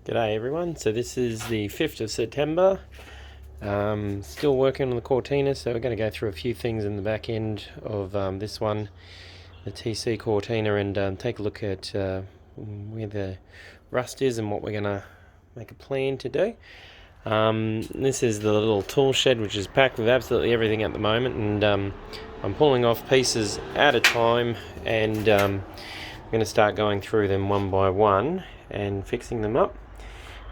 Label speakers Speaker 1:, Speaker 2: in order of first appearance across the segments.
Speaker 1: G'day everyone, so this is the 5th of September, still working on the Cortina, so we're going to go through a few things in the back end of this one, the TC Cortina, and take a look at where the rust is and what we're going to make a plan to do. This is the little tool shed which is packed with absolutely everything at the moment, and I'm pulling off pieces at a time, and I'm going to start going through them one by one and fixing them up.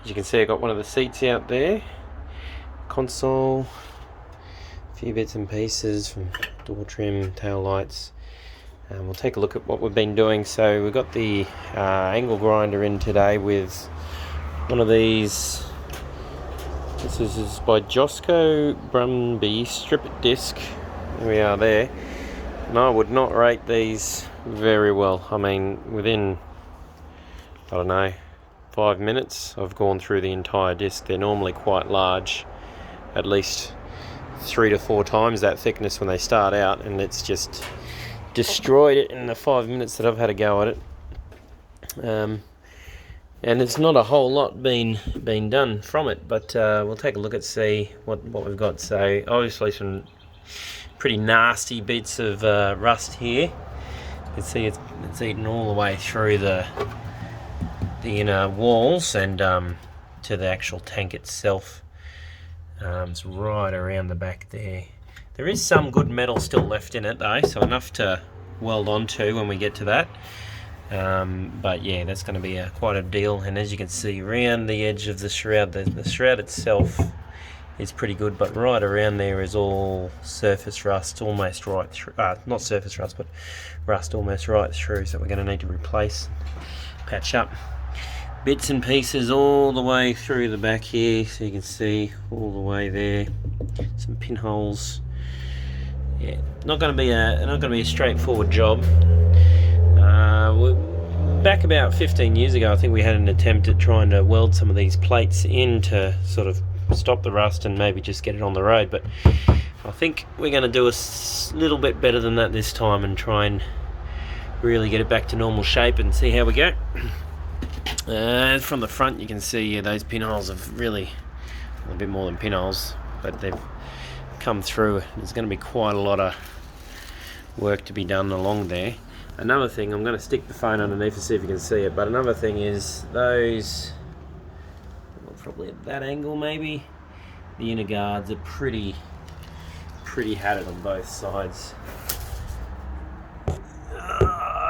Speaker 1: As you can see, I got one of the seats out there, console, a few bits and pieces from door trim, tail lights. We'll take a look at what we've been doing. So we've got the angle grinder in today with one of these. This is by Josco Brumby strip it disc. There we are there. And I would not rate these very well. I mean, within, I don't know, 5 minutes I've gone through the entire disc. They're normally quite large, at least 3 to 4 times that thickness when they start out, and it's just destroyed it in the 5 minutes that I've had a go at it. And it's not a whole lot been done from it, but we'll take a look at see what we've got. So obviously some pretty nasty bits of rust here. You can see it's eaten all the way through the inner walls and to the actual tank itself. It's right around the back there. There is some good metal still left in it though, so enough to weld onto when we get to that. But yeah, that's going to be quite a deal. And as you can see, around the edge of the shroud, the shroud itself is pretty good, but right around there is all surface rust, almost right through. Not surface rust, but rust almost right through. So we're going to need to replace, patch up. Bits and pieces all the way through the back here, so you can see all the way there. Some pinholes. Yeah, not going to be a straightforward job. Back about 15 years ago, I think we had an attempt at trying to weld some of these plates in to sort of stop the rust and maybe just get it on the road. But I think we're going to do a little bit better than that this time and try and really get it back to normal shape and see how we go. From the front you can see those pinholes have really, a bit more than pinholes, but they've come through. There's going to be quite a lot of work to be done along there. Another thing, I'm going to stick the phone underneath to see if you can see it, but another thing is those, well, probably at that angle maybe, the inner guards are pretty hatted on both sides.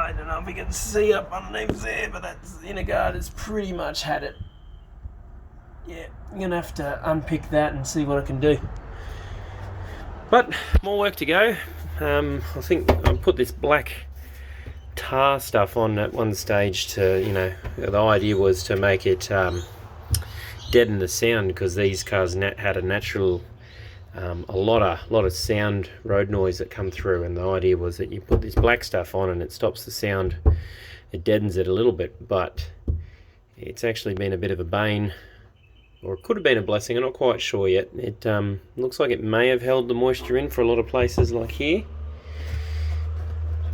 Speaker 1: I don't know if you can see up underneath there, but that's the inner guard is pretty much had it. Yeah, I'm going to have to unpick that and see what I can do. But more work to go. I think I put this black tar stuff on at one stage to, the idea was to make it deaden the sound, because these cars had a natural a lot of sound, road noise that come through, and the idea was that you put this black stuff on and it stops the sound, it deadens it a little bit. But it's actually been a bit of a bane, or it could have been a blessing. I'm not quite sure yet. It looks like it may have held the moisture in for a lot of places like here,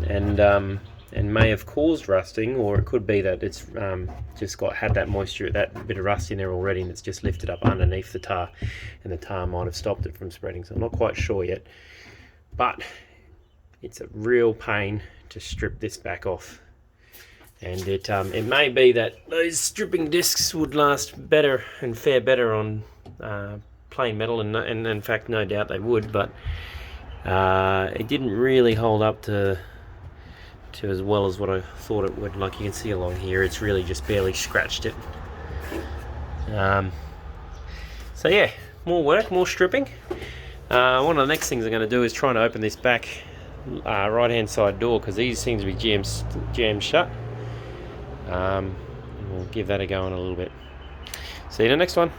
Speaker 1: and may have caused rusting, or it could be that it's just had that moisture, that bit of rust in there already, and it's just lifted up underneath the tar, and the tar might have stopped it from spreading. So I'm not quite sure yet, but it's a real pain to strip this back off, and it may be that those stripping discs would last better and fare better on plain metal, and in fact no doubt they would, but it didn't really hold up to as well as what I thought it would. Like you can see along here, it's really just barely scratched it. So yeah, more work, more stripping. One of the next things I'm going to do is try and open this back right hand side door, because these seem to be jammed shut. We'll give that a go in a little bit. See you in the next one.